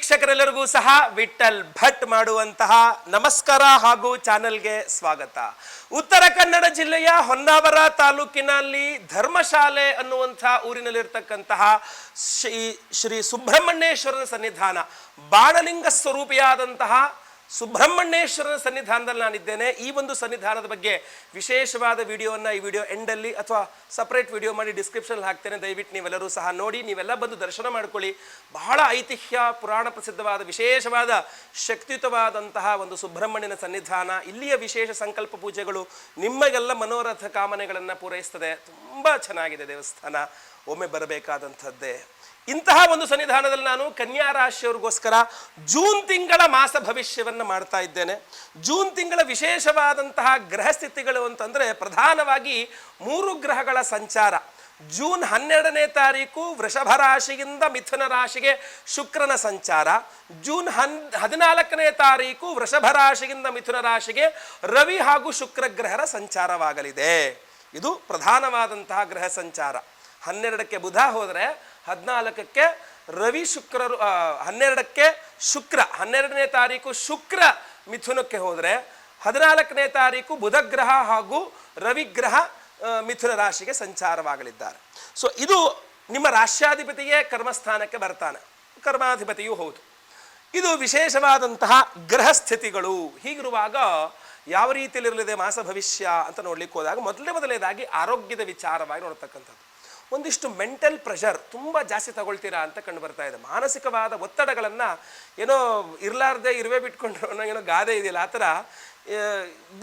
ವೀಕ್ಷಕರೆಲ್ಲರಿಗೂ ಸಹ ವಿಠಲ್ ಭಟ್ ಮಾಡುವಂತಹ ನಮಸ್ಕಾರ ಹಾಗೂ ಚಾನೆಲ್ಗೆ ಸ್ವಾಗತ. ಉತ್ತರ ಕನ್ನಡ ಜಿಲ್ಲೆಯ ಹೊನ್ನಾವರ ತಾಲೂಕಿನಲ್ಲಿ ಧರ್ಮಶಾಲೆ ಅನ್ನುವಂತಹ ಊರಿನಲ್ಲಿರ್ತಕ್ಕಂತಹ ಶ್ರೀ ಸುಬ್ರಹ್ಮಣ್ಯೇಶ್ವರನ ಸನ್ನಿಧಾನ, ಬಾಣಲಿಂಗ ಸ್ವರೂಪಿಯಾದಂತಹ ಸುಬ್ರಹ್ಮಣ್ಯೇಶ್ವರನ ಸನ್ನಿಧಾನದಲ್ಲಿ ನಾನಿದ್ದೇನೆ. ಈ ಒಂದು ಸನ್ನಿಧಾನದ ಬಗ್ಗೆ ವಿಶೇಷವಾದ ವಿಡಿಯೋವನ್ನು ಈ ವಿಡಿಯೋ ಎಂಡಲ್ಲಿ ಅಥವಾ ಸಪ್ರೇಟ್ ವಿಡಿಯೋ ಮಾಡಿ ಡಿಸ್ಕ್ರಿಪ್ಷನ್ ಹಾಕ್ತೇನೆ. ದಯವಿಟ್ಟು ನೀವೆಲ್ಲರೂ ಸಹ ನೋಡಿ, ನೀವೆಲ್ಲ ಬಂದು ದರ್ಶನ ಮಾಡ್ಕೊಳ್ಳಿ. ಬಹಳ ಐತಿಹ್ಯ, ಪುರಾಣ ಪ್ರಸಿದ್ಧವಾದ ವಿಶೇಷವಾದ ಶಕ್ತಿಯುತವಾದಂತಹ ಒಂದು ಸುಬ್ರಹ್ಮಣ್ಯನ ಸನ್ನಿಧಾನ. ಇಲ್ಲಿಯ ವಿಶೇಷ ಸಂಕಲ್ಪ ಪೂಜೆಗಳು ನಿಮಗೆಲ್ಲ ಮನೋರಥ ಕಾಮನೆಗಳನ್ನು ಪೂರೈಸ್ತದೆ. ತುಂಬ ಚೆನ್ನಾಗಿದೆ ದೇವಸ್ಥಾನ, ಒಮ್ಮೆ ಬರಬೇಕಾದಂಥದ್ದೇ. ಇಂತಹ ಒಂದು ಸನ್ನಿಧಾನದಲ್ಲಿ ನಾನು ಕನ್ಯಾ ರಾಶಿಯವರಿಗೋಸ್ಕರ ಜೂನ್ ತಿಂಗಳ ಮಾಸ ಭವಿಷ್ಯವನ್ನು ಮಾಡ್ತಾ ಇದ್ದೇನೆ. ಜೂನ್ ತಿಂಗಳ ವಿಶೇಷವಾದಂತಹ ಗ್ರಹ ಸ್ಥಿತಿಗಳು ಅಂತಂದರೆ ಪ್ರಧಾನವಾಗಿ 3 ಗ್ರಹಗಳ ಸಂಚಾರ. ಜೂನ್ 12ನೇ ತಾರೀಕು ವೃಷಭ ರಾಶಿಯಿಂದ ಮಿಥುನ ರಾಶಿಗೆ ಶುಕ್ರನ ಸಂಚಾರ. ಜೂನ್ 14ನೇ ತಾರೀಕು ವೃಷಭ ರಾಶಿಯಿಂದ ಮಿಥುನ ರಾಶಿಗೆ ರವಿ ಹಾಗೂ ಶುಕ್ರ ಗ್ರಹರ ಸಂಚಾರವಾಗಲಿದೆ. ಇದು ಪ್ರಧಾನವಾದಂತಹ ಗ್ರಹ ಸಂಚಾರ. 12ಕ್ಕೆ ಬುಧ ಹೋದರೆ 14ಕ್ಕೆ ರವಿ ಶುಕ್ರರು, 12ಕ್ಕೆ ಶುಕ್ರ, 12ನೇ ತಾರೀಕು ಶುಕ್ರ ಮಿಥುನಕ್ಕೆ ಹೋದರೆ 14ನೇ ತಾರೀಕು ಬುಧಗ್ರಹ ಹಾಗೂ ರವಿಗ್ರಹ ಮಿಥುನ ರಾಶಿಗೆ ಸಂಚಾರವಾಗಲಿದ್ದಾರೆ. ಸೊ ಇದು ನಿಮ್ಮ ರಾಶ್ಯಾಧಿಪತಿಯೇ ಕರ್ಮಸ್ಥಾನಕ್ಕೆ ಬರ್ತಾನೆ, ಕರ್ಮಾಧಿಪತಿಯೂ ಹೌದು. ಇದು ವಿಶೇಷವಾದಂತಹ ಗ್ರಹ ಸ್ಥಿತಿಗಳು. ಹೀಗಿರುವಾಗ ಯಾವ ರೀತಿಯಲ್ಲಿರಲಿದೆ ಮಾಸ ಭವಿಷ್ಯ ಅಂತ ನೋಡ್ಲಿಕ್ಕೆ ಹೋದಾಗ ಮೊದಲನೇದಾಗಿ ಆರೋಗ್ಯದ ವಿಚಾರವಾಗಿ ನೋಡ್ತಕ್ಕಂಥದ್ದು. ಒಂದಿಷ್ಟು ಮೆಂಟಲ್ ಪ್ರೆಷರ್ ತುಂಬ ಜಾಸ್ತಿ ತಗೊಳ್ತೀರಾ ಅಂತ ಕಂಡು ಬರ್ತಾ ಇದೆ. ಮಾನಸಿಕವಾದ ಒತ್ತಡಗಳನ್ನು ಏನೋ ಇರಲಾರ್ದೆ ಇರುವೆ ಬಿಟ್ಕೊಂಡ್ರು ಏನೋ ಗಾದೆ ಇದೆಯಲ್ಲ, ಆ ಥರ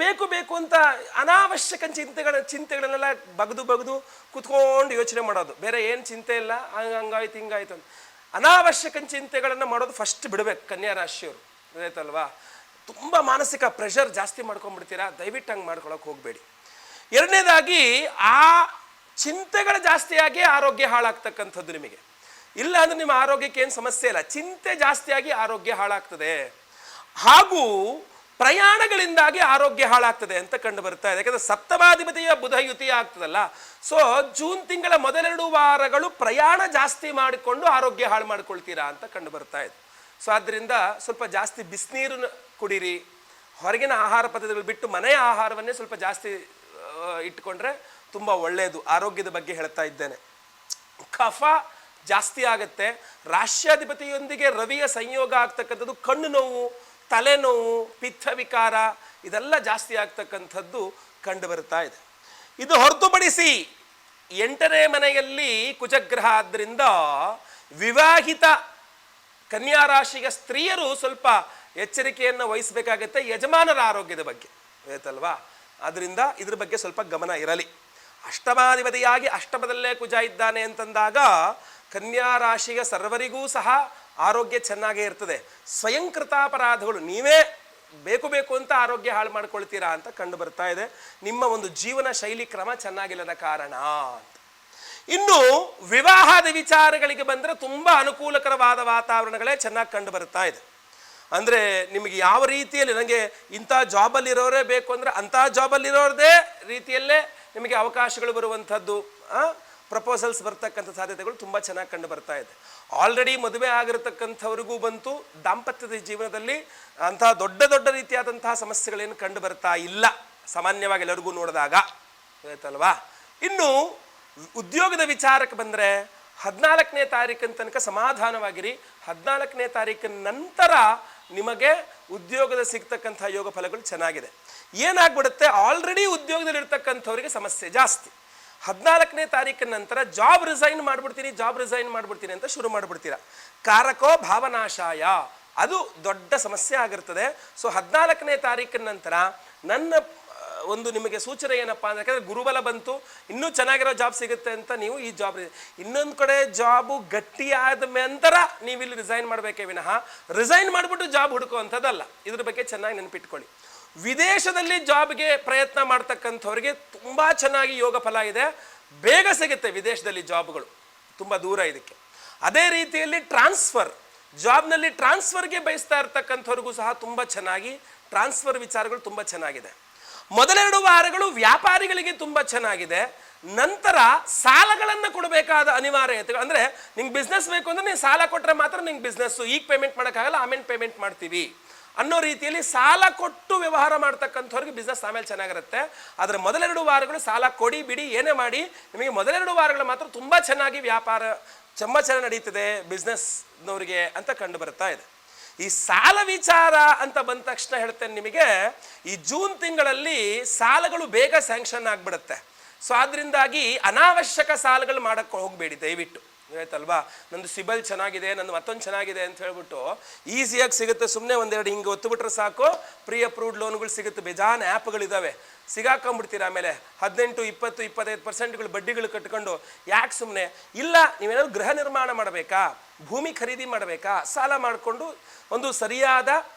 ಬೇಕು ಅಂತ ಅನಾವಶ್ಯಕ ಚಿಂತೆಗಳನ್ನೆಲ್ಲ ಬಗ್ದು ಕುತ್ಕೊಂಡು ಯೋಚನೆ ಮಾಡೋದು. ಬೇರೆ ಏನು ಚಿಂತೆ ಇಲ್ಲ, ಹಂಗಾಯ್ತು ಹಿಂಗಾಯ್ತು ಅಂತ ಅನಾವಶ್ಯಕ ಚಿಂತೆಗಳನ್ನು ಮಾಡೋದು ಫಸ್ಟ್ ಬಿಡಬೇಕು ಕನ್ಯಾ ರಾಶಿಯವರು, ಆಯ್ತಲ್ವಾ? ತುಂಬ ಮಾನಸಿಕ ಪ್ರೆಷರ್ ಜಾಸ್ತಿ ಮಾಡ್ಕೊಂಡ್ಬಿಡ್ತೀರಾ, ದಯವಿಟ್ಟು ಹಂಗೆ ಮಾಡ್ಕೊಳಕ್ಕೆ ಹೋಗಬೇಡಿ. ಎರಡನೇದಾಗಿ ಆ ಚಿಂತೆಗಳು ಜಾಸ್ತಿಯಾಗಿ ಆರೋಗ್ಯ ಹಾಳಾಗ್ತಕ್ಕಂಥದ್ದು ನಿಮಗೆ. ಇಲ್ಲ ಅಂದರೆ ನಿಮ್ಮ ಆರೋಗ್ಯಕ್ಕೆ ಏನು ಸಮಸ್ಯೆ ಇಲ್ಲ, ಚಿಂತೆ ಜಾಸ್ತಿಯಾಗಿ ಆರೋಗ್ಯ ಹಾಳಾಗ್ತದೆ. ಹಾಗೂ ಪ್ರಯಾಣಗಳಿಂದಾಗಿ ಆರೋಗ್ಯ ಹಾಳಾಗ್ತದೆ ಅಂತ ಕಂಡು ಬರ್ತಾ ಇದೆ. ಯಾಕಂದರೆ ಸಪ್ತಮಾಧಿಪತಿಯ ಬುಧ ಯುತಿ ಆಗ್ತದಲ್ಲ. ಸೊ ಜೂನ್ ತಿಂಗಳ ಮೊದಲೆರಡು ವಾರಗಳು ಪ್ರಯಾಣ ಜಾಸ್ತಿ ಮಾಡಿಕೊಂಡು ಆರೋಗ್ಯ ಹಾಳು ಮಾಡ್ಕೊಳ್ತೀರಾ ಅಂತ ಕಂಡು ಬರ್ತಾ ಇದೆ. ಸೊ ಆದ್ದರಿಂದ ಸ್ವಲ್ಪ ಜಾಸ್ತಿ ಬಿಸಿನೀರು ಕುಡೀರಿ, ಹೊರಗಿನ ಆಹಾರ ಪದ್ಧತಿಗಳು ಬಿಟ್ಟು ಮನೆಯ ಆಹಾರವನ್ನೇ ಸ್ವಲ್ಪ ಜಾಸ್ತಿ ಇಟ್ಕೊಂಡ್ರೆ ತುಂಬ ಒಳ್ಳೆಯದು. ಆರೋಗ್ಯದ ಬಗ್ಗೆ ಹೇಳ್ತಾ ಇದ್ದೇನೆ. ಕಫ ಜಾಸ್ತಿ ಆಗುತ್ತೆ. ರಾಶ್ಯಾಧಿಪತಿಯೊಂದಿಗೆ ರವಿಯ ಸಂಯೋಗ ಆಗ್ತಕ್ಕಂಥದ್ದು ಕಣ್ಣು ನೋವು, ತಲೆನೋವು, ಪಿತ್ತ ವಿಕಾರ ಇದೆಲ್ಲ ಜಾಸ್ತಿ ಆಗ್ತಕ್ಕಂಥದ್ದು ಕಂಡು ಬರ್ತಾ ಇದೆ. ಇದು ಹೊರತುಪಡಿಸಿ 8ನೇ ಮನೆಯಲ್ಲಿ ಕುಜಗ್ರಹ ಆದ್ದರಿಂದ ವಿವಾಹಿತ ಕನ್ಯಾ ರಾಶಿಯ ಸ್ತ್ರೀಯರು ಸ್ವಲ್ಪ ಎಚ್ಚರಿಕೆಯನ್ನು ವಹಿಸಬೇಕಾಗತ್ತೆ ಯಜಮಾನರ ಆರೋಗ್ಯದ ಬಗ್ಗೆ, ಆಯ್ತಲ್ವಾ? ಆದ್ದರಿಂದ ಇದ್ರ ಬಗ್ಗೆ ಸ್ವಲ್ಪ ಗಮನ ಇರಲಿ. ಅಷ್ಟಮಾಧಿಪತಿಯಾಗಿ ಅಷ್ಟಮದಲ್ಲೇ ಕುಜ ಇದ್ದಾನೆ ಅಂತಂದಾಗ ಕನ್ಯಾ ರಾಶಿಯ ಸರ್ವರಿಗೂ ಸಹ ಆರೋಗ್ಯ ಚೆನ್ನಾಗೇ ಇರ್ತದೆ. ಸ್ವಯಂಕೃತಾಪರಾಧಗಳು, ನೀವೇ ಬೇಕು ಅಂತ ಆರೋಗ್ಯ ಹಾಳು ಮಾಡ್ಕೊಳ್ತೀರಾ ಅಂತ ಕಂಡು ಬರ್ತಾ ಇದೆ. ನಿಮ್ಮ ಒಂದು ಜೀವನ ಶೈಲಿ ಕ್ರಮ ಚೆನ್ನಾಗಿಲ್ಲದ ಕಾರಣ ಅಂತ. ಇನ್ನು ವಿವಾಹದ ವಿಚಾರಗಳಿಗೆ ಬಂದರೆ ತುಂಬ ಅನುಕೂಲಕರವಾದ ವಾತಾವರಣಗಳೇ ಚೆನ್ನಾಗಿ ಕಂಡು ಬರ್ತಾ ಇದೆ. ಅಂದರೆ ನಿಮಗೆ ಯಾವ ರೀತಿಯಲ್ಲಿ ನನಗೆ ಇಂಥ ಜಾಬಲ್ಲಿರೋರೇ ಬೇಕು ಅಂದರೆ ಅಂಥ ಜಾಬಲ್ಲಿರೋರದೇ ರೀತಿಯಲ್ಲೇ ನಿಮಗೆ ಅವಕಾಶಗಳು ಬರುವಂಥದ್ದು, ಪ್ರಪೋಸಲ್ಸ್ ಬರ್ತಕ್ಕಂಥ ಸಾಧ್ಯತೆಗಳು ತುಂಬ ಚೆನ್ನಾಗಿ ಕಂಡು ಬರ್ತಾ ಇದೆ. ಆಲ್ರೆಡಿ ಮದುವೆ ಆಗಿರತಕ್ಕಂಥವ್ರಿಗೂ ಬಂತು, ದಾಂಪತ್ಯದ ಜೀವನದಲ್ಲಿ ಅಂಥ ದೊಡ್ಡ ರೀತಿಯಾದಂತಹ ಸಮಸ್ಯೆಗಳೇನು ಕಂಡು ಬರ್ತಾ ಇಲ್ಲ ಸಾಮಾನ್ಯವಾಗಿ ಎಲ್ಲರಿಗೂ ನೋಡಿದಾಗ, ಆಯ್ತಲ್ವಾ? ಇನ್ನು ಉದ್ಯೋಗದ ವಿಚಾರಕ್ಕೆ ಬಂದರೆ 14ನೇ ತಾರೀಕಿನ ತನಕ ಸಮಾಧಾನವಾಗಿರಿ. 14ನೇ ತಾರೀಕಿನ ನಂತರ ನಿಮಗೆ ಉದ್ಯೋಗದ ಸಿಗ್ತಕ್ಕಂಥ ಯೋಗ ಫಲಗಳು ಚೆನ್ನಾಗಿದೆ. ಏನಾಗ್ಬಿಡುತ್ತೆ, ಆಲ್ರೆಡಿ ಉದ್ಯೋಗದಲ್ಲಿರ್ತಕ್ಕಂಥವ್ರಿಗೆ ಸಮಸ್ಯೆ ಜಾಸ್ತಿ. 14ನೇ ತಾರೀಕಿನ ನಂತರ ಜಾಬ್ ರಿಸೈನ್ ಮಾಡ್ಬಿಡ್ತೀನಿ ಅಂತ ಶುರು ಮಾಡಿಬಿಡ್ತೀರಾ. ಕಾರಕೋ ಭಾವನಾಶಾಯ, ಅದು ದೊಡ್ಡ ಸಮಸ್ಯೆ ಆಗಿರ್ತದೆ. ಸೊ 14ನೇ ತಾರೀಕಿನ ನಂತರ ನನ್ನ ಒಂದು ನಿಮಗೆ ಸೂಚನೆ ಏನಪ್ಪ ಅಂದರೆ, ಯಾಕಂದರೆ ಗುರುಬಲ ಬಂತು, ಇನ್ನೂ ಚೆನ್ನಾಗಿರೋ ಜಾಬ್ ಸಿಗುತ್ತೆ ಅಂತ ನೀವು ಈ ಜಾಬ್, ಇನ್ನೊಂದು ಕಡೆ ಜಾಬು ಗಟ್ಟಿಯಾದ ನಂತರ ನೀವು ಇಲ್ಲಿ ರಿಸೈನ್ ಮಾಡಬೇಕೇ ವಿನಃ ರಿಸೈನ್ ಮಾಡಿಬಿಟ್ಟು ಜಾಬ್ ಹುಡುಕುವಂಥದ್ದಲ್ಲ. ಇದ್ರ ಬಗ್ಗೆ ಚೆನ್ನಾಗಿ ನೆನಪಿಟ್ಕೊಳ್ಳಿ. ವಿದೇಶದಲ್ಲಿ ಜಾಬ್ಗೆ ಪ್ರಯತ್ನ ಮಾಡ್ತಕ್ಕಂಥವ್ರಿಗೆ ತುಂಬ ಚೆನ್ನಾಗಿ ಯೋಗ ಫಲ ಇದೆ, ಬೇಗ ಸಿಗುತ್ತೆ ವಿದೇಶದಲ್ಲಿ ಜಾಬ್ಗಳು, ತುಂಬ ದೂರ ಇದಕ್ಕೆ. ಅದೇ ರೀತಿಯಲ್ಲಿ ಜಾಬ್ನಲ್ಲಿ ಟ್ರಾನ್ಸ್ಫರ್ಗೆ ಬಯಸ್ತಾ ಇರ್ತಕ್ಕಂಥವ್ರಿಗೂ ಸಹ ತುಂಬ ಚೆನ್ನಾಗಿ ಟ್ರಾನ್ಸ್ಫರ್ ವಿಚಾರಗಳು ತುಂಬ ಚೆನ್ನಾಗಿದೆ. ಮೊದಲೆರಡು ವಾರಗಳು ವ್ಯಾಪಾರಿಗಳಿಗೆ ತುಂಬ ಚೆನ್ನಾಗಿದೆ. ನಂತರ ಸಾಲಗಳನ್ನು ಕೊಡಬೇಕಾದ ಅನಿವಾರ್ಯತೆ, ಅಂದ್ರೆ ನಿಂಗೆ ಬಿಸ್ನೆಸ್ ಬೇಕು ಅಂದ್ರೆ ನೀವು ಸಾಲ ಕೊಟ್ಟರೆ ಮಾತ್ರ ನಿಂಗೆ ಬಿಸ್ನೆಸ್, ಈಗ ಪೇಮೆಂಟ್ ಮಾಡೋಕ್ಕಾಗಲ್ಲ ಆಮೇಲೆ ಪೇಮೆಂಟ್ ಮಾಡ್ತೀವಿ ಅನ್ನೋ ರೀತಿಯಲ್ಲಿ ಸಾಲ ಕೊಟ್ಟು ವ್ಯವಹಾರ ಮಾಡ್ತಕ್ಕಂಥವ್ರಿಗೆ ಬಿಸ್ನೆಸ್ ಆಮೇಲೆ ಚೆನ್ನಾಗಿರುತ್ತೆ. ಆದರೆ ಮೊದಲೆರಡು ವಾರಗಳು ಸಾಲ ಕೊಡಿ ಬಿಡಿ ಏನೇ ಮಾಡಿ ನಿಮಗೆ ಮೊದಲೆರಡು ವಾರಗಳು ಮಾತ್ರ ತುಂಬ ಚೆನ್ನಾಗಿ ವ್ಯಾಪಾರ ಚೆನ್ನಾಗಿ ನಡೀತದೆ ಬಿಸ್ನೆಸ್ನವರಿಗೆ ಅಂತ ಕಂಡು ಬರ್ತಾ ಇದೆ. ಈ ಸಾಲ ವಿಚಾರ ಅಂತ ಬಂದ ತಕ್ಷಣ ಹೇಳ್ತೇನೆ ನಿಮಗೆ, ಈ ಜೂನ್ ತಿಂಗಳಲ್ಲಿ ಸಾಲಗಳು ಬೇಗ ಸ್ಯಾಂಕ್ಷನ್ ಆಗಿಬಿಡುತ್ತೆ. ಸೊ ಆದ್ರಿಂದಾಗಿ ಅನಾವಶ್ಯಕ ಸಾಲಗಳು ಮಾಡಕ್ಕೆ ಹೋಗಬೇಡಿ ದಯವಿಟ್ಟು, ಆಯ್ತಲ್ವಾ. ನಂದು ಸಿಬಲ್ ಚೆನ್ನಾಗಿದೆ, ನಂದು ಮತ್ತೊಂದು ಚೆನ್ನಾಗಿದೆ ಅಂತ ಹೇಳ್ಬಿಟ್ಟು ಈಸಿಯಾಗಿ ಸಿಗುತ್ತೆ. ಸುಮ್ಮನೆ ಒಂದೆರಡು ಹಿಂಗೆ ಒತ್ತುಬಿಟ್ರೆ ಸಾಕು, ಪ್ರೀ ಅಪ್ರೂವ್ಡ್ ಲೋನ್ಗಳು ಸಿಗುತ್ತೆ. ಬೇಜಾನ್ ಆ್ಯಪ್ಗಳಿದ್ದಾವೆ, ಸಿಗಾಕೊಂಡ್ಬಿಡ್ತೀರ. ಆಮೇಲೆ 18, 20, 25% ಬಡ್ಡಿಗಳು ಕಟ್ಕೊಂಡು ಯಾಕೆ ಸುಮ್ಮನೆ ಇಲ್ಲ. ನೀವೇನಾದ್ರು ಗೃಹ ನಿರ್ಮಾಣ ಮಾಡಬೇಕಾ, ಭೂಮಿ ಖರೀದಿ ಮಾಡಬೇಕಾ, ಸಾಲ ಮಾಡಿಕೊಂಡು ಒಂದು ಸರಿಯಾದ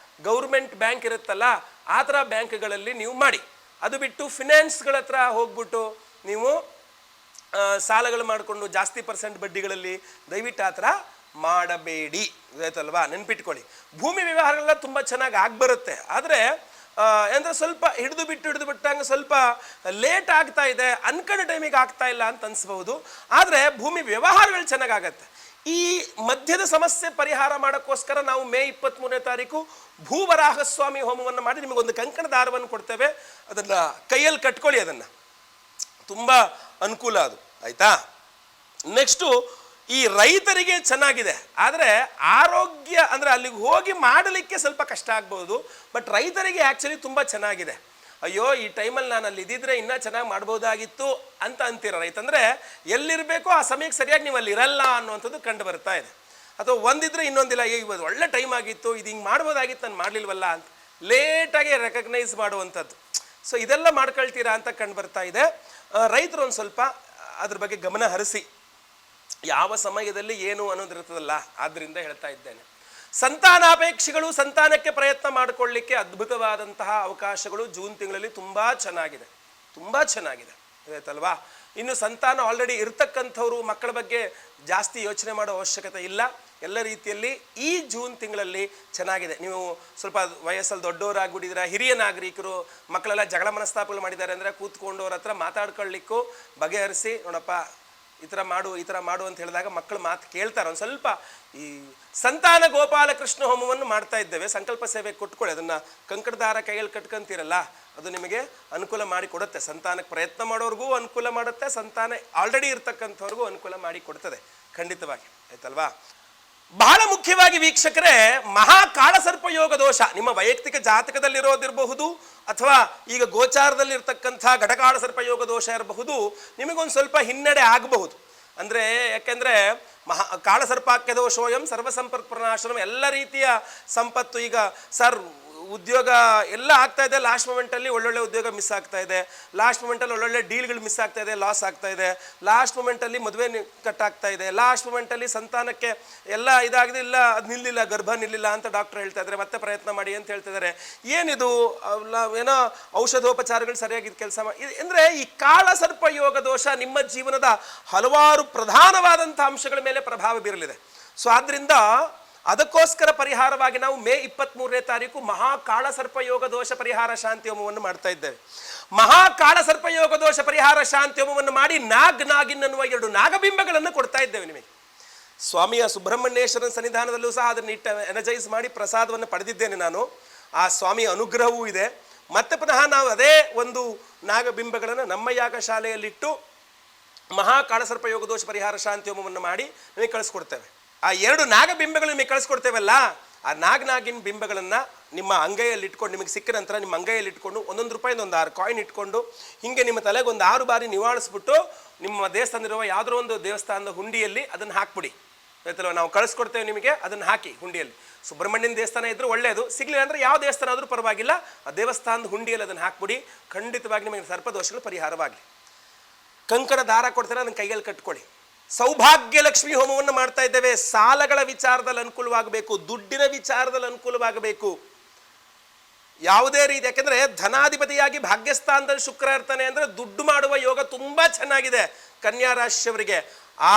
ಗೌರ್ಮೆಂಟ್ ಬ್ಯಾಂಕ್ ಇರುತ್ತಲ್ಲ ಆ ಥರ ಬ್ಯಾಂಕ್ಗಳಲ್ಲಿ ನೀವು ಮಾಡಿ. ಅದು ಬಿಟ್ಟು ಫಿನಾನ್ಸ್ಗಳ ಹತ್ರ ಹೋಗ್ಬಿಟ್ಟು ನೀವು ಸಾಲಗಳು ಮಾಡಿಕೊಂಡು ಜಾಸ್ತಿ ಪರ್ಸೆಂಟ್ ಬಡ್ಡಿಗಳಲ್ಲಿ ದಯವಿಟ್ಟು ಆ ಥರ ಮಾಡಬೇಡಿ, ಆಯ್ತಲ್ವಾ. ನೆನ್ಪಿಟ್ಕೊಳ್ಳಿ, ಭೂಮಿ ವ್ಯವಹಾರಗಳೆಲ್ಲ ತುಂಬ ಚೆನ್ನಾಗಿ ಆಗ್ಬರುತ್ತೆ. ಆದರೆ ಅಂದರೆ ಸ್ವಲ್ಪ ಹಿಡಿದು ಬಿಟ್ಟಂಗೆ ಸ್ವಲ್ಪ ಲೇಟ್ ಆಗ್ತಾ ಇದೆ, ಅನ್ಕಂಡ ಟೈಮಿಗೆ ಆಗ್ತಾ ಇಲ್ಲ ಅಂತ ಅನಿಸ್ಬಹುದು. ಆದರೆ ಭೂಮಿ ವ್ಯವಹಾರಗಳು ಚೆನ್ನಾಗಾಗತ್ತೆ. ಈ ಮಧ್ಯದ ಸಮಸ್ಯೆ ಪರಿಹಾರ ಮಾಡೋಕ್ಕೋಸ್ಕರ ನಾವು ಮೇ 23ನೇ ತಾರೀಕು ಭೂವರಾಹಸ್ವಾಮಿ ಹೋಮವನ್ನು ಮಾಡಿ ನಿಮಗೊಂದು ಕಂಕಣ ದಾರವನ್ನು ಕೊಡ್ತೇವೆ. ಅದನ್ನು ಕೈಯಲ್ಲಿ ಕಟ್ಕೊಳ್ಳಿ, ಅದನ್ನು ತುಂಬ ಅನುಕೂಲ ಅದು, ಆಯ್ತಾ. ನೆಕ್ಸ್ಟು ಈ ರೈತರಿಗೆ ಚೆನ್ನಾಗಿದೆ, ಆದರೆ ಆರೋಗ್ಯ ಅಂದರೆ ಅಲ್ಲಿಗೆ ಹೋಗಿ ಮಾಡಲಿಕ್ಕೆ ಸ್ವಲ್ಪ ಕಷ್ಟ ಆಗ್ಬೋದು. ಬಟ್ ರೈತರಿಗೆ ಆ್ಯಕ್ಚುಲಿ ತುಂಬ ಚೆನ್ನಾಗಿದೆ. ಅಯ್ಯೋ ಈ ಟೈಮಲ್ಲಿ ನಾನು ಅಲ್ಲಿ ಇದ್ದಿದ್ರೆ ಇನ್ನೂ ಚೆನ್ನಾಗಿ ಮಾಡ್ಬೋದಾಗಿತ್ತು ಅಂತ ಅಂತೀರ. ರೈತ ಅಂದರೆ ಎಲ್ಲಿರಬೇಕೋ ಆ ಸಮಯಕ್ಕೆ ಸರಿಯಾಗಿ ನೀವು ಅಲ್ಲಿ ಇರಲ್ಲ ಅನ್ನುವಂಥದ್ದು ಕಂಡು ಬರ್ತಾ ಇದೆ. ಅಥವಾ ಒಂದಿದ್ರೆ ಇನ್ನೊಂದಿಲ್ಲ, ಇವತ್ತು ಒಳ್ಳೆ ಟೈಮ್ ಆಗಿತ್ತು, ಇದು ಹಿಂಗೆ ಮಾಡ್ಬೋದಾಗಿತ್ತು, ನಾನು ಮಾಡಲಿಲ್ವಲ್ಲ ಅಂತ ಲೇಟಾಗಿ ರೆಕಗ್ನೈಸ್ ಮಾಡುವಂಥದ್ದು. ಸೊ ಇದೆಲ್ಲ ಮಾಡ್ಕೊಳ್ತೀರಾ ಅಂತ ಕಂಡು ಬರ್ತಾ ಇದೆ. ರೈತರು ಒಂದು ಸ್ವಲ್ಪ ಅದ್ರ ಬಗ್ಗೆ ಗಮನ ಹರಿಸಿ, ಯಾವ ಸಮಯದಲ್ಲಿ ಏನು ಅನ್ನೋದಿರ್ತದಲ್ಲ. ಆದ್ದರಿಂದ ಹೇಳ್ತಾ ಇದ್ದೇನೆ, ಸಂತಾನಾಪೇಕ್ಷಿಗಳು ಸಂತಾನಕ್ಕೆ ಪ್ರಯತ್ನ ಮಾಡಿಕೊಳ್ಳಿಕ್ಕೆ ಅದ್ಭುತವಾದಂತಹ ಅವಕಾಶಗಳು ಜೂನ್ ತಿಂಗಳಲ್ಲಿ ತುಂಬ ಚೆನ್ನಾಗಿದೆ, ತುಂಬ ಚೆನ್ನಾಗಿದೆ, ಆಯ್ತಲ್ವಾ. ಇನ್ನು ಸಂತಾನ ಆಲ್ರೆಡಿ ಇರ್ತಕ್ಕಂಥವ್ರು ಮಕ್ಕಳ ಬಗ್ಗೆ ಜಾಸ್ತಿ ಯೋಚನೆ ಮಾಡೋ ಅವಶ್ಯಕತೆ ಇಲ್ಲ. ಎಲ್ಲ ರೀತಿಯಲ್ಲಿ ಈ ಜೂನ್ ತಿಂಗಳಲ್ಲಿ ಚೆನ್ನಾಗಿದೆ. ನೀವು ಸ್ವಲ್ಪ ವಯಸ್ಸಲ್ಲಿ ದೊಡ್ಡವರಾಗ್ಬಿಟ್ಟಿದ್ದೀರಾ, ಹಿರಿಯ ನಾಗರಿಕರು, ಮಕ್ಕಳೆಲ್ಲ ಜಗಳ ಮನಸ್ತಾಪಗಳು ಮಾಡಿದ್ದಾರೆ ಅಂದರೆ ಕೂತ್ಕೊಂಡು ಅವ್ರ ಹತ್ರ ಮಾತಾಡ್ಕೊಳ್ಳಿಕ್ಕೂ ಬಗೆಹರಿಸಿ, ನೋಡಪ್ಪ ಈ ಥರ ಮಾಡು ಅಂತ ಹೇಳಿದಾಗ ಮಕ್ಕಳು ಮಾತು ಕೇಳ್ತಾರೆ. ಒಂದು ಸ್ವಲ್ಪ ಈ ಸಂತಾನ ಗೋಪಾಲಕೃಷ್ಣ ಹೋಮವನ್ನು ಮಾಡ್ತಾ ಇದ್ದೇವೆ, ಸಂಕಲ್ಪ ಸೇವೆ ಕೊಟ್ಕೊಳ್ಳಿ. ಅದನ್ನು ಕಂಕಣದಾರ ಕೈಯಲ್ಲಿ ಕಟ್ಕೊಂತೀರಲ್ಲ, ಅದು ನಿಮಗೆ ಅನುಕೂಲ ಮಾಡಿ ಕೊಡುತ್ತೆ. ಸಂತಾನಕ್ಕೆ ಪ್ರಯತ್ನ ಮಾಡೋರಿಗೂ ಅನುಕೂಲ ಮಾಡುತ್ತೆ, ಸಂತಾನ ಆಲ್ರೆಡಿ ಇರ್ತಕ್ಕಂಥವ್ರಿಗೂ ಅನುಕೂಲ ಮಾಡಿ ಕೊಡ್ತದೆ ಖಂಡಿತವಾಗಿ, ಆಯ್ತಲ್ವಾ. ಬಹಳ ಮುಖ್ಯವಾಗಿ ವೀಕ್ಷಕರೇ, ಮಹಾಕಾಳಸರ್ಪ ಯೋಗ ದೋಷ ನಿಮ್ಮ ವೈಯಕ್ತಿಕ ಜಾತಕದಲ್ಲಿರೋದಿರಬಹುದು, ಅಥವಾ ಈಗ ಗೋಚಾರದಲ್ಲಿರ್ತಕ್ಕಂಥ ಘಟಕಾಳ ಸರ್ಪ ಯೋಗ ದೋಷ ಇರಬಹುದು. ನಿಮಗೊಂದು ಸ್ವಲ್ಪ ಹಿನ್ನಡೆ ಆಗಬಹುದು. ಅಂದರೆ ಯಾಕೆಂದರೆ ಕಾಳಸರ್ಪಾಕ್ಯ ದೋಷೋಯಂ ಸರ್ವಸಂಪತ್ ಪ್ರನಾಶನಂ, ಎಲ್ಲ ರೀತಿಯ ಸಂಪತ್ತು ಈಗ ಸರ್ ಉದ್ಯೋಗ ಎಲ್ಲ ಆಗ್ತಾ ಇದೆ, ಲಾಸ್ಟ್ ಮೂಮೆಂಟಲ್ಲಿ ಒಳ್ಳೊಳ್ಳೆ ಉದ್ಯೋಗ ಮಿಸ್ ಆಗ್ತಾ ಇದೆ, ಲಾಸ್ಟ್ ಮೂಮೆಂಟಲ್ಲಿ ಒಳ್ಳೊಳ್ಳೆ ಡೀಲ್ಗಳು ಮಿಸ್ ಆಗ್ತಾ ಇದೆ, ಲಾಸ್ ಆಗ್ತಾ ಇದೆ, ಲಾಸ್ಟ್ ಮೂಮೆಂಟಲ್ಲಿ ಮದುವೆ ಕಟ್ ಆಗ್ತಾ ಇದೆ, ಲಾಸ್ಟ್ ಮೂಮೆಂಟಲ್ಲಿ ಸಂತಾನಕ್ಕೆ ಎಲ್ಲ ಇದಾಗಿದೆ, ಇಲ್ಲ ಅದು ನಿಲ್ಲಿಲ್ಲ, ಗರ್ಭ ನಿಲ್ಲಿಲ್ಲ ಅಂತ ಡಾಕ್ಟರ್ ಹೇಳ್ತಾ ಇದ್ದಾರೆ, ಮತ್ತೆ ಪ್ರಯತ್ನ ಮಾಡಿ ಅಂತ ಹೇಳ್ತಿದ್ದಾರೆ. ಏನಿದು ಏನೋ ಔಷಧೋಪಚಾರಗಳು ಸರಿಯಾಗಿ ಕೆಲಸ ಮಾಡಿ ಅಂದರೆ ಈ ಕಾಳಸರ್ಪ ಯೋಗ ದೋಷ ನಿಮ್ಮ ಜೀವನದ ಹಲವಾರು ಪ್ರಧಾನವಾದಂಥ ಅಂಶಗಳ ಮೇಲೆ ಪ್ರಭಾವ ಬೀರಲಿದೆ. ಸೊ ಆದ್ದರಿಂದ ಅದಕ್ಕೋಸ್ಕರ ಪರಿಹಾರವಾಗಿ ನಾವು ಮೇ 23ನೇ ತಾರೀಕು ಮಹಾಕಾಳಸರ್ಪ ಯೋಗ ದೋಷ ಪರಿಹಾರ ಶಾಂತಿ ಹೋಮವನ್ನು ಮಾಡ್ತಾ ಇದ್ದೇವೆ. ಮಹಾಕಾಳಸರ್ಪ ಯೋಗ ದೋಷ ಪರಿಹಾರ ಶಾಂತಿ ಹೋಮವನ್ನು ಮಾಡಿ ನಾಗಿನ್ ಅನ್ನುವ 2 ನಾಗಬಿಂಬಗಳನ್ನು ಕೊಡ್ತಾ ಇದ್ದೇವೆ ನಿಮಗೆ. ಸ್ವಾಮಿಯ ಸುಬ್ರಹ್ಮಣ್ಯೇಶ್ವರನ ಸನ್ನಿಧಾನದಲ್ಲೂ ಸಹ ಅದನ್ನು ಎನರ್ಜೈಸ್ ಮಾಡಿ ಪ್ರಸಾದವನ್ನು ಪಡೆದಿದ್ದೇನೆ ನಾನು. ಆ ಸ್ವಾಮಿಯ ಅನುಗ್ರಹವೂ ಇದೆ. ಮತ್ತೆ ಪುನಃ ನಾವು ಅದೇ ಒಂದು ನಾಗಬಿಂಬಗಳನ್ನು ನಮ್ಮ ಯಾಗಶಾಲೆಯಲ್ಲಿಟ್ಟು ಮಹಾಕಾಳಸರ್ಪ ಯೋಗ ದೋಷ ಪರಿಹಾರ ಶಾಂತಿ ಹೋಮವನ್ನು ಮಾಡಿ ನಿಮಗೆ ಕಳಿಸ್ಕೊಡ್ತೇವೆ. ಆ 2 ನಾಗಬಿಂಬಗಳು ನಿಮಗೆ ಕಳಿಸ್ಕೊಡ್ತೇವಲ್ಲ, ಆ ನಾಗಿನ ಬಿಂಬಗಳನ್ನು ನಿಮ್ಮ ಅಂಗೈಯಲ್ಲಿ ಇಟ್ಕೊಂಡು, ನಿಮಗೆ ಸಿಕ್ಕ ನಂತರ ನಿಮ್ಮ ಅಂಗೈಯಲ್ಲಿ ಇಟ್ಕೊಂಡು ₹1 ಒಂದು 6 ಕಾಯಿನ್ ಇಟ್ಕೊಂಡು ಹಿಂಗೆ ನಿಮ್ಮ ತಲೆಗೆ ಒಂದು 6 ಬಾರಿ ನಿವಾಳಿಸ್ಬಿಟ್ಟು ನಿಮ್ಮ ದೇವಸ್ಥಾನದಿರುವ ಯಾವುದೋ ಒಂದು ದೇವಸ್ಥಾನದ ಹುಂಡಿಯಲ್ಲಿ ಅದನ್ನು ಹಾಕ್ಬಿಡಿ, ಆಯ್ತಲ್ವ. ನಾವು ಕಳಿಸ್ಕೊಡ್ತೇವೆ ನಿಮಗೆ, ಅದನ್ನು ಹಾಕಿ ಹುಂಡಿಯಲ್ಲಿ. ಸುಬ್ರಹ್ಮಣ್ಯನ ದೇವಸ್ಥಾನ ಇದ್ರೂ ಒಳ್ಳೆಯದು, ಸಿಗಲಿಲ್ಲ ಅಂದರೆ ಯಾವ ದೇವಸ್ಥಾನ ಆದರೂ ಪರವಾಗಿಲ್ಲ, ಆ ದೇವಸ್ಥಾನದ ಹುಂಡಿಯಲ್ಲಿ ಅದನ್ನು ಹಾಕ್ಬಿಡಿ. ಖಂಡಿತವಾಗಿ ನಿಮಗೆ ಸರ್ಪದೋಷಗಳು ಪರಿಹಾರವಾಗಲಿ. ಕಂಕಣ ದಾರ ಕೊಡ್ತಾರೆ, ಅದನ್ನು ಕೈಯಲ್ಲಿ ಕಟ್ಕೊಳ್ಳಿ. ಸೌಭಾಗ್ಯ ಲಕ್ಷ್ಮಿ ಹೋಮವನ್ನು ಮಾಡ್ತಾ ಇದ್ದೇವೆ. ಸಾಲಗಳ ವಿಚಾರದಲ್ಲಿ ಅನುಕೂಲವಾಗಬೇಕು, ದುಡ್ಡಿನ ವಿಚಾರದಲ್ಲಿ ಅನುಕೂಲವಾಗಬೇಕು, ಯಾವುದೇ ರೀತಿ. ಯಾಕೆಂದರೆ ಧನಾಧಿಪತಿಯಾಗಿ ಭಾಗ್ಯಸ್ಥಾನದಲ್ಲಿ ಶುಕ್ರ ಇರ್ತಾನೆ ಅಂದರೆ ದುಡ್ಡು ಮಾಡುವ ಯೋಗ ತುಂಬ ಚೆನ್ನಾಗಿದೆ ಕನ್ಯಾ ರಾಶಿಯವರಿಗೆ. ಆ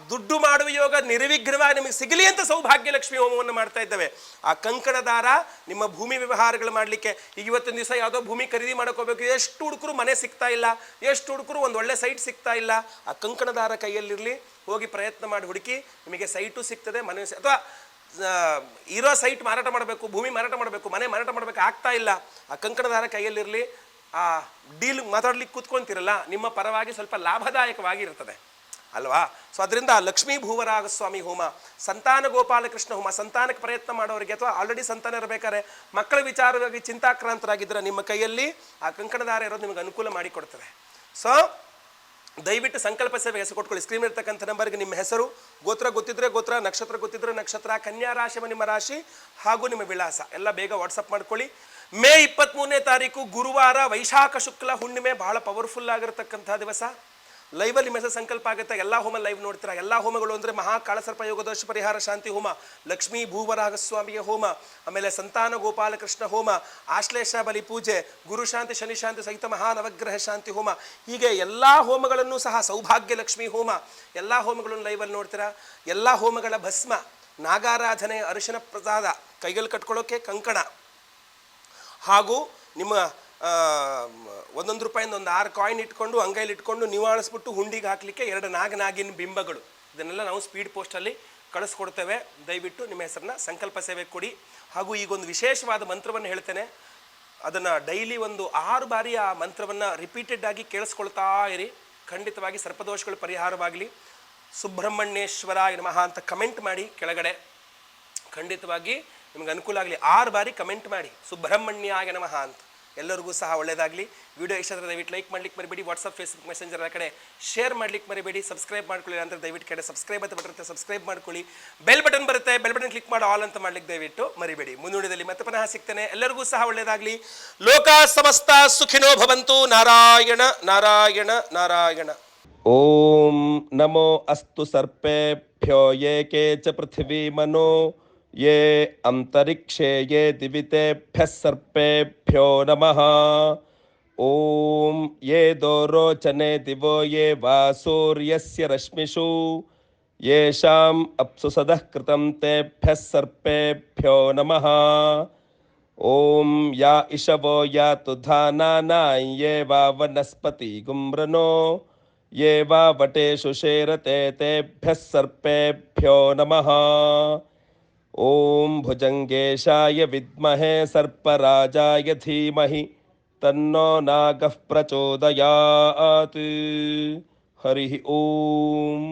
ದುಡ್ಡು ಮಾಡುವ ಯೋಗ ನಿರ್ವಿಘ್ನವಾಗಿ ನಿಮಗೆ ಸಿಗಲಿ ಅಂತ ಸೌಭಾಗ್ಯ ಲಕ್ಷ್ಮಿ ಹೋಮವನ್ನು ಮಾಡ್ತಾ ಇದ್ದೇವೆ. ಆ ಕಂಕಣ ದಾರ ನಿಮ್ಮ ಭೂಮಿ ವ್ಯವಹಾರಗಳು ಮಾಡಲಿಕ್ಕೆ, ಈಗ ಇವತ್ತಿನ ದಿವಸ ಯಾವುದೋ ಭೂಮಿ ಖರೀದಿ ಹೋಗಬೇಕು, ಎಷ್ಟು ಹುಡುಕರು ಮನೆ ಸಿಗ್ತಾ ಇಲ್ಲ, ಎಷ್ಟು ಹುಡುಕರು ಒಂದು ಒಳ್ಳೆ ಸೈಟ್ ಸಿಗ್ತಾ ಇಲ್ಲ. ಆ ಕಂಕಣ ದಾರ ಕೈಯಲ್ಲಿರಲಿ, ಹೋಗಿ ಪ್ರಯತ್ನ ಮಾಡಿ ಹುಡುಕಿ, ನಿಮಗೆ ಸೈಟು ಸಿಗ್ತದೆ, ಮನೆ ಅಥವಾ ಇರೋ ಸೈಟ್ ಮಾರಾಟ ಮಾಡಬೇಕು, ಭೂಮಿ ಮಾರಾಟ ಮಾಡಬೇಕು, ಮನೆ ಮಾರಾಟ ಮಾಡಬೇಕು, ಆಗ್ತಾ ಇಲ್ಲ. ಆ ಕಂಕಣ ದಾರ ಕೈಯಲ್ಲಿರಲಿ, ಆ ಡೀಲ್ ಮಾತಾಡ್ಲಿಕ್ಕೆ ಕೂತ್ಕೊಂತೀರಲ್ಲ, ನಿಮ್ಮ ಪರವಾಗಿ ಸ್ವಲ್ಪ ಲಾಭದಾಯಕವಾಗಿ ಇರ್ತದೆ ಅಲ್ವಾ. ಸೊ ಅದರಿಂದ ಲಕ್ಷ್ಮೀ ಭೂವರಾಗ ಸ್ವಾಮಿ ಹೋಮ, ಸಂತಾನ ಗೋಪಾಲಕೃಷ್ಣ ಹೋಮ, ಸಂತಾನಕ್ಕೆ ಪ್ರಯತ್ನ ಮಾಡೋರಿಗೆ ಅಥವಾ ಆಲ್ರೆಡಿ ಸಂತಾನ ಇರಬೇಕಾದ್ರೆ ಮಕ್ಕಳ ವಿಚಾರವಾಗಿ ಚಿಂತಾಕ್ರಾಂತರಾಗಿದ್ದರೆ ನಿಮ್ಮ ಕೈಯಲ್ಲಿ ಆ ಕಂಕಣದಾರ ಇರೋದು ನಿಮಗೆ ಅನುಕೂಲ ಮಾಡಿಕೊಡ್ತದೆ. ಸೊ ದಯವಿಟ್ಟು ಸಂಕಲ್ಪ ಸೇವೆ ಹೆಸರು ಕೊಟ್ಕೊಳ್ಳಿ. ಸ್ಕ್ರೀನ್ ಇರ್ತಕ್ಕಂಥ ನಂಬರ್ಗೆ ನಿಮ್ಮ ಹೆಸರು, ಗೋತ್ರ ಗೊತ್ತಿದ್ರೆ ಗೋತ್ರ, ನಕ್ಷತ್ರ ಗೊತ್ತಿದ್ರೆ ನಕ್ಷತ್ರ, ಕನ್ಯಾ ರಾಶಿ ನಿಮ್ಮ ರಾಶಿ ಹಾಗೂ ನಿಮ್ಮ ವಿಳಾಸ ಎಲ್ಲ ಬೇಗ ವಾಟ್ಸಪ್ ಮಾಡ್ಕೊಳ್ಳಿ. ಮೇ 23ನೇ ತಾರೀಕು ಗುರುವಾರ, ವೈಶಾಖ ಶುಕ್ಲ ಹುಣ್ಣಿಮೆ, ಬಹಳ ಪವರ್ಫುಲ್ ಆಗಿರತಕ್ಕಂಥ ದಿವಸ. ಲೈವಲ್ಲಿ ಮೆಸೇಜ್ ಸಂಕಲ್ಪ ಆಗುತ್ತೆ. ಎಲ್ಲ ಹೋಮ ಲೈವ್ ನೋಡ್ತೀರಾ. ಎಲ್ಲ ಹೋಮಗಳು ಅಂದರೆ ಮಹಾಕಾಳಸರ್ಪ ಯೋಗ ದೋಷ ಪರಿಹಾರ ಶಾಂತಿ ಹೋಮ, ಲಕ್ಷ್ಮೀ ಭೂವರಾಗ ಸ್ವಾಮಿಯ ಹೋಮ, ಆಮೇಲೆ ಸಂತಾನ ಗೋಪಾಲಕೃಷ್ಣ ಹೋಮ, ಆಶ್ಲೇಷ ಬಲಿ ಪೂಜೆ, ಗುರು ಶಾಂತಿ ಶನಿ ಶಾಂತಿ ಸಹಿತ ಮಹಾನವಗ್ರಹ ಶಾಂತಿ ಹೋಮ, ಹೀಗೆ ಎಲ್ಲ ಹೋಮಗಳನ್ನು ಸಹ, ಸೌಭಾಗ್ಯ ಲಕ್ಷ್ಮಿ ಹೋಮ, ಎಲ್ಲ ಹೋಮಗಳನ್ನು ಲೈವಲ್ಲಿ ನೋಡ್ತೀರಾ. ಎಲ್ಲ ಹೋಮಗಳ ಭಸ್ಮ, ನಾಗಾರಾಧನೆ, ಅರಿಶಿನ ಪ್ರಸಾದ, ಕೈಯಲ್ಲಿ ಕಟ್ಕೊಳ್ಳೋಕೆ ಕಂಕಣ ಹಾಗೂ ನಿಮ್ಮ ₹1 ಒಂದು 6 ಕಾಯಿನ್ ಇಟ್ಕೊಂಡು ಅಂಗೈಲಿ ಇಟ್ಕೊಂಡು ನಿವಾಳಿಸ್ಬಿಟ್ಟು ಹುಂಡಿಗೆ ಹಾಕಲಿಕ್ಕೆ 2 ನಾಗಿನ ಬಿಂಬಗಳು, ಇದನ್ನೆಲ್ಲ ನಾವು ಸ್ಪೀಡ್ ಪೋಸ್ಟಲ್ಲಿ ಕಳಿಸ್ಕೊಡ್ತೇವೆ. ದಯವಿಟ್ಟು ನಿಮ್ಮ ಹೆಸರನ್ನ ಸಂಕಲ್ಪ ಸೇವೆ ಕೊಡಿ. ಹಾಗೂ ಈಗೊಂದು ವಿಶೇಷವಾದ ಮಂತ್ರವನ್ನು ಹೇಳ್ತೇನೆ, ಅದನ್ನು ಡೈಲಿ ಒಂದು 6 ಬಾರಿ ಆ ಮಂತ್ರವನ್ನು ರಿಪೀಟೆಡ್ ಆಗಿ ಕೇಳಿಸ್ಕೊಳ್ತಾ ಇರಿ. ಖಂಡಿತವಾಗಿ ಸರ್ಪದೋಷಗಳು ಪರಿಹಾರವಾಗಲಿ. ಸುಬ್ರಹ್ಮಣ್ಯೇಶ್ವರಾಯ ನಮಃ ಅಂತ ಕಮೆಂಟ್ ಮಾಡಿ ಕೆಳಗಡೆ, ಖಂಡಿತವಾಗಿ ನಿಮ್ಗೆ ಅನುಕೂಲ ಆಗಲಿ. 6 ಬಾರಿ ಕಮೆಂಟ್ ಮಾಡಿ ಸುಬ್ರಹ್ಮಣ್ಯಾಯ ನಮಃ ಅಂತ. ಎಲ್ಲರಿಗೂ ಸಹ ಒಳ್ಳೆಯದಾಗಲಿ. ವಿಡಿಯೋ ಇಷ್ಟ ಆದರೆ ದಯವಿಟ್ಟು ಲೈಕ್ ಮಾಡ್ಲಿಕ್ಕೆ ಮರಿಬೇಡಿ. ವಾಟ್ಸಪ್, ಫೇಸ್ಬುಕ್, ಮೆಸೆಂಜರ್ ಕಡೆ ಶೇರ್ ಮಾಡ್ಲಿಕ್ಕೆ ಮರಿಬೇಡಿ. ಸಬ್ಸ್ಕ್ರೈಬ್ ಮಾಡ್ಕೊಳ್ಳಿ ಅಂದರೆ ದಯವಿಟ್ಟು ಕಡೆ ಸಬ್ಸ್ಕ್ರೈಬ್ ಅಂತ ಬರುತ್ತೆ, ಸಬ್ಸ್ಕ್ರೈಬ್ ಮಾಡ್ಕೊಳ್ಳಿ. ಬೆಲ್ ಬಟನ್ ಬರುತ್ತೆ, ಬೆಲ್ ಬಟನ್ ಕ್ಲಿಕ್ ಮಾಡಿ ಆಲ್ ಅಂತ ಮಾಡ್ಲಿಕ್ಕೆ ದಯವಿಟ್ಟು ಮರಿಬೇಡಿ. ಮುಂದುವರಿದಲ್ಲಿ ಮತ್ತೆ ಪುನಃ ಸಿಗ್ತೇನೆ. ಎಲ್ಲರಿಗೂ ಸಹ ಒಳ್ಳೆಯದಾಗಲಿ. ಲೋಕ ಸಮಸ್ತ ಸುಖಿನೋ ಭವಂತು. ನಾರಾಯಣ ನಾರಾಯಣ ನಾರಾಯಣ. ಓಂ ನಮೋ ಅಸ್ತು ಸರ್ಪೇಭ್ಯೋ ಏಕೆ ಚ ಪೃಥ್ವೀ ಮನೋ ये अंतरिक्षे ये दिवितेभ्यः सर्पेभ्यो नमः. ओम ये दोरोचने दिवो ये वा सूर्यस्य रश्मिषु येषाम् अप्सु सदः कृतं तेभ्यः सर्पेभ्यो नमः. ओम या इषवो यातु धानाना ये वा वनस्पति गुम्रनो ये वा वटेषु शेरते तेभ्यः सर्पेभ्यो नमः. ओम भुजंगेशाय विद्महे सर्पराजाय धीमहि तन्नो नागः प्रचोदयात्. हरि ओम.